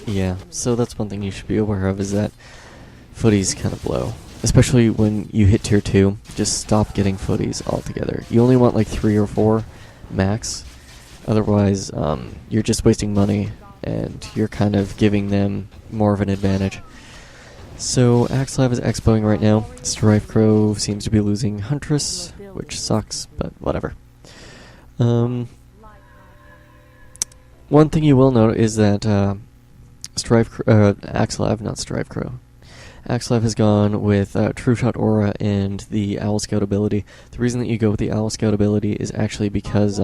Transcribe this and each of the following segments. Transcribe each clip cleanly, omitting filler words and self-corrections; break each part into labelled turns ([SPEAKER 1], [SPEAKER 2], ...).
[SPEAKER 1] Yeah, so that's one thing you should be aware of, is that footies kind of blow. Especially when you hit tier 2, just stop getting footies altogether. You only want like 3 or 4 max. Otherwise, you're just wasting money and you're kind of giving them more of an advantage. So Axelav is expoing right now. Strife Crow seems to be losing Huntress, which sucks, but whatever. One thing you will note is that Axelav, not Strife Crow. Axelav has gone with True Shot Aura and the Owl Scout ability. The reason that you go with the Owl Scout ability is actually because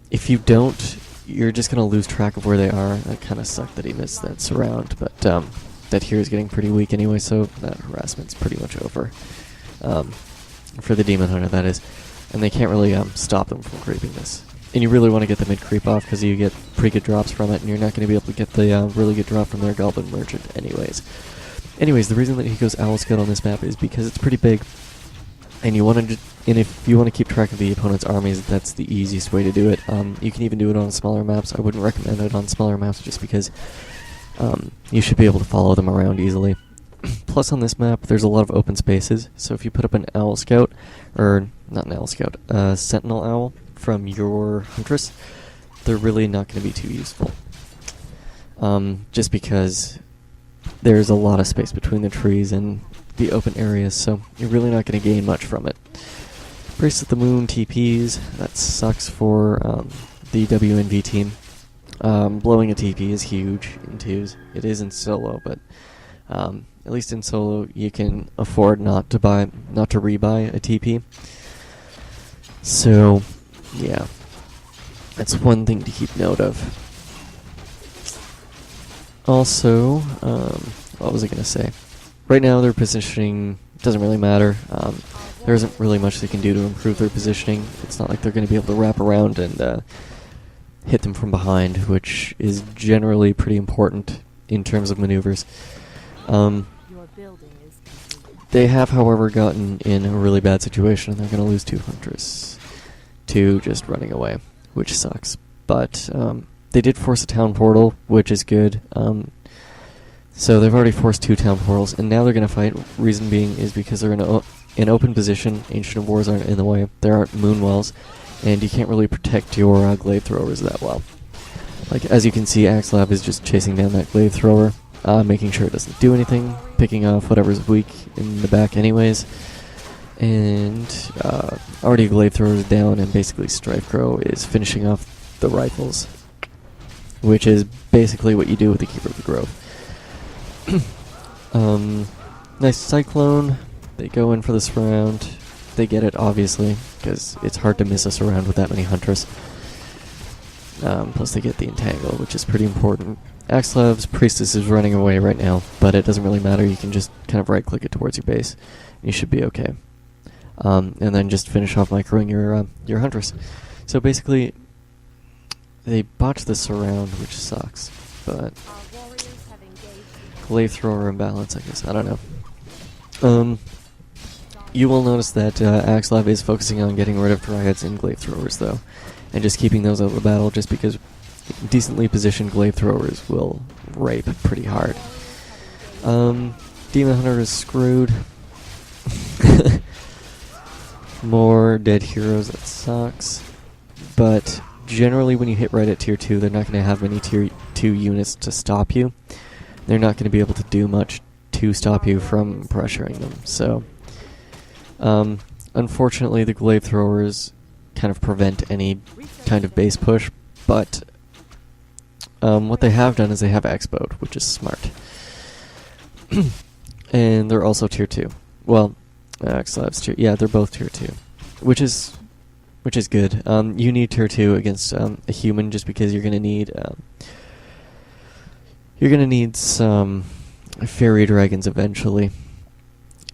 [SPEAKER 1] if you don't, you're just going to lose track of where they are. That kind of sucked that he missed that surround, but that here is getting pretty weak anyway, so that harassment's pretty much over. For the Demon Hunter, that is. And they can't really stop them from creeping this. And you really want to get the mid-creep off because you get pretty good drops from it, and you're not going to be able to get the really good drop from their Goblin Merchant anyways. Anyways, the reason that he goes Owl Scout on this map is because it's pretty big, and if you want to keep track of the opponent's armies, that's the easiest way to do it. You can even do it on smaller maps. I wouldn't recommend it on smaller maps just because you should be able to follow them around easily. Plus on this map, there's a lot of open spaces, so if you put up an Owl Scout, or not an Owl Scout, Sentinel Owl from your Huntress, they're really not going to be too useful. Just because there's a lot of space between the trees and the open areas, so you're really not going to gain much from it. Brace of the Moon TPs, that sucks for the WNV team. Blowing a TP is huge in 2s. It is in solo, but at least in solo you can afford not to rebuy a TP. So yeah, that's one thing to keep note of. Also, what was I going to say? Right now their positioning doesn't really matter. There isn't really much they can do to improve their positioning. It's not like they're going to be able to wrap around and hit them from behind, which is generally pretty important in terms of maneuvers. They have, however, gotten in a really bad situation, and they're going to lose 2 Hunters to just running away, which sucks. But they did force a town portal, which is good. So they've already forced 2 town portals, and now they're going to fight. Reason being is because they're in an open position. Ancient of Wars aren't in the way. There aren't moon wells, and you can't really protect your glaive throwers that well. Like, as you can see, Axelav is just chasing down that glaive thrower, making sure it doesn't do anything, picking off whatever's weak in the back anyways. And already glaive thrower is down, and basically Strife Crow is finishing off the rifles, which is basically what you do with the Keeper of the Grove. Nice Cyclone. They go in for this round. They get it, obviously, because it's hard to miss us around with that many Hunters. Plus they get the Entangle, which is pretty important. Axelav's Priestess is running away right now, but it doesn't really matter. You can just kind of right-click it towards your base, and you should be okay. And then just finish off microing your Huntress. So basically, they botched the surround, which sucks, but glaive thrower imbalance, I guess. I don't know. You will notice that Axelav is focusing on getting rid of Dryads and glaive throwers, though, and just keeping those out of the battle, just because decently positioned glaive throwers will rape pretty hard. Demon Hunter is screwed. More dead heroes, that sucks. But generally when you hit right at tier 2, they're not going to have many tier 2 units to stop you. They're not going to be able to do much to stop you from pressuring them. So, unfortunately the glaive throwers kind of prevent any kind of base push, but what they have done is they have expoed, which is smart. And they're also tier 2. Well, Axelav's tier, yeah, they're both tier 2, which is good. You need tier 2 against a human, just because you're gonna need some fairy dragons eventually.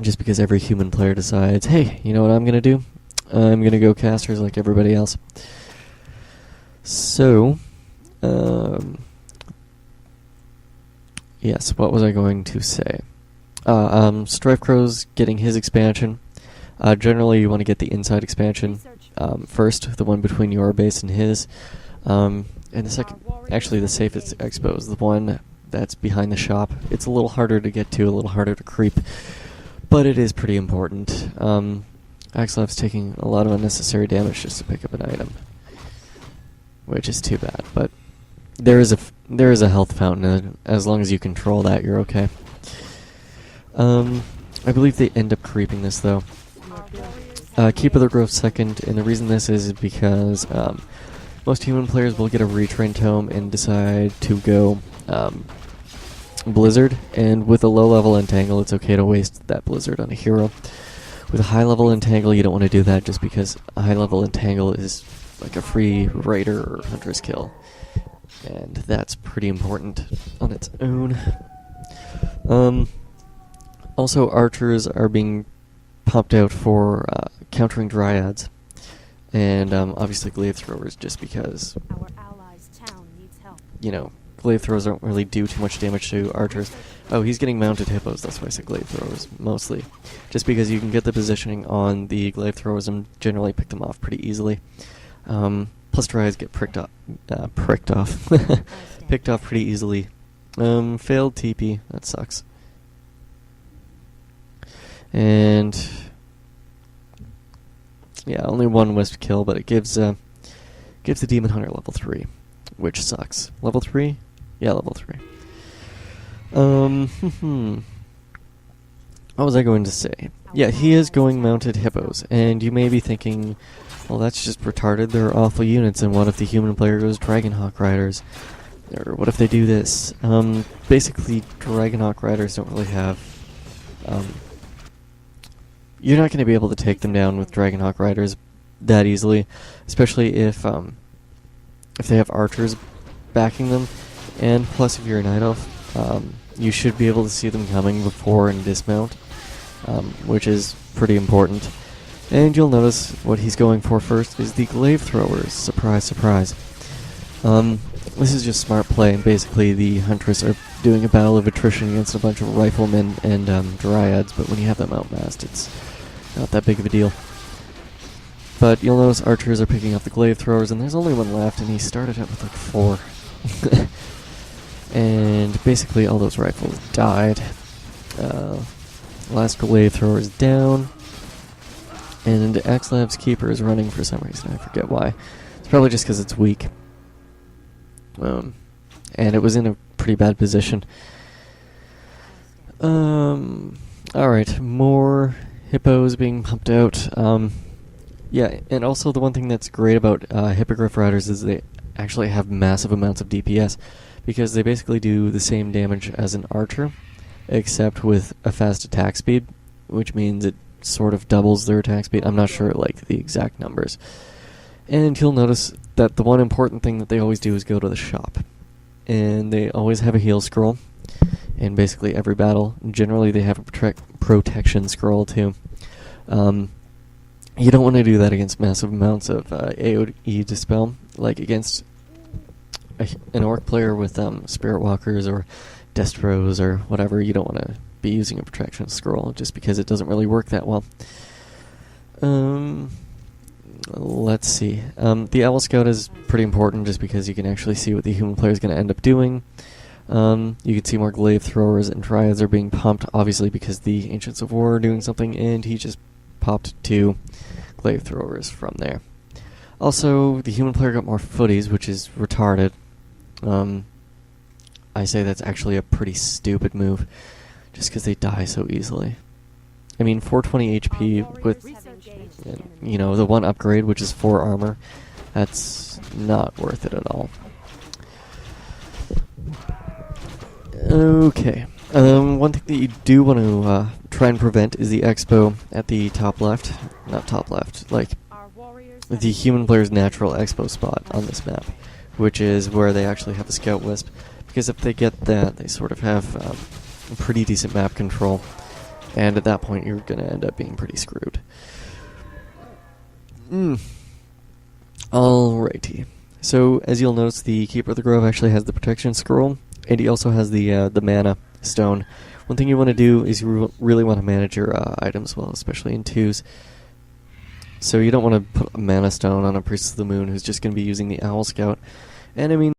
[SPEAKER 1] Just because every human player decides, hey, you know what I'm gonna do? I'm gonna go casters like everybody else. So, yes, what was I going to say? Strife Crow's getting his expansion. Generally, you want to get the inside expansion first, the one between your base and his. And the second, actually the safest expo is the one that's behind the shop. It's a little harder to get to, a little harder to creep, but it is pretty important. Axelev's taking a lot of unnecessary damage just to pick up an item, which is too bad, but there is a health fountain, and as long as you control that, you're okay. I believe they end up creeping this, though. Keep Other Grove second, and the reason this is because most human players will get a retrain tome and decide to go Blizzard, and with a low-level Entangle, it's okay to waste that Blizzard on a hero. With a high-level Entangle, you don't want to do that just because a high-level Entangle is like a free Raider or Hunter's kill, and that's pretty important on its own. Also, archers are being popped out for countering Dryads, and obviously glaive throwers, just because,
[SPEAKER 2] Our allies' town needs help.
[SPEAKER 1] you know, glaive throwers don't really do too much damage to archers. Oh, he's getting mounted hippos, that's why I said glaive throwers, mostly. Just because you can get the positioning on the glaive throwers and generally pick them off pretty easily. Plus Dryads get picked off picked off pretty easily. Failed TP, that sucks. And yeah, only one wisp kill, but it gives the Demon Hunter level 3, which sucks. Level 3? Yeah, level 3. What was I going to say? Yeah, he is going mounted hippos, and you may be thinking, well, that's just retarded, they're awful units, and what if the human player goes Dragonhawk Riders? Or what if they do this? Basically, Dragonhawk Riders don't really have... you're not going to be able to take them down with Dragonhawk Riders that easily, especially if they have archers backing them, and plus if you're a Night Elf, you should be able to see them coming before and dismount, which is pretty important. And you'll notice what he's going for first is the glaive throwers. Surprise, surprise. This is just smart play, and basically the Huntress are doing a battle of attrition against a bunch of riflemen and Dryads, but when you have them outmassed, it's not that big of a deal. But you'll notice archers are picking up the glaive throwers, and there's only one left, and he started out with like 4. And basically all those rifles died. Last glaive thrower is down, and Axelev's keeper is running for some reason. I forget why. It's probably just because it's weak. And it was in a pretty bad position. Alright, more hippos being pumped out. Yeah, and also the one thing that's great about Hippogriff Riders is they actually have massive amounts of DPS, because they basically do the same damage as an archer, except with a fast attack speed, which means it sort of doubles their attack speed. I'm not sure like the exact numbers. And you'll notice that the one important thing that they always do is go to the shop. And they always have a heal scroll in basically every battle. Generally they have a protection scroll too. You don't want to do that against massive amounts of AoE Dispel, like against an orc player with Spirit Walkers or Destros or whatever. You don't want to be using a protection scroll just because it doesn't really work that well. Let's see. The Owl Scout is pretty important just because you can actually see what the human player is going to end up doing. You can see more glaive throwers and Dryads are being pumped, obviously because the Ancients of War are doing something, and he just popped 2 glaive throwers from there. Also, the human player got more footies, which is retarded. I say that's actually a pretty stupid move, just because they die so easily. I mean, 420 HP with, you know, the 1 upgrade, which is 4 armor, that's not worth it at all. Okay. One thing that you do want to try and prevent is the expo at the top left. Not top left, like the human player's natural expo spot on this map, which is where they actually have a scout wisp. Because if they get that, they sort of have pretty decent map control, and at that point you're going to end up being pretty screwed. Alrighty. So, as you'll notice, the Keeper of the Grove actually has the protection scroll, and he also has the mana stone. One thing you want to do is you really want to manage your items well, especially in 2s. So you don't want to put a Mana Stone on a Priest of the Moon who's just going to be using the Owl Scout. And I mean,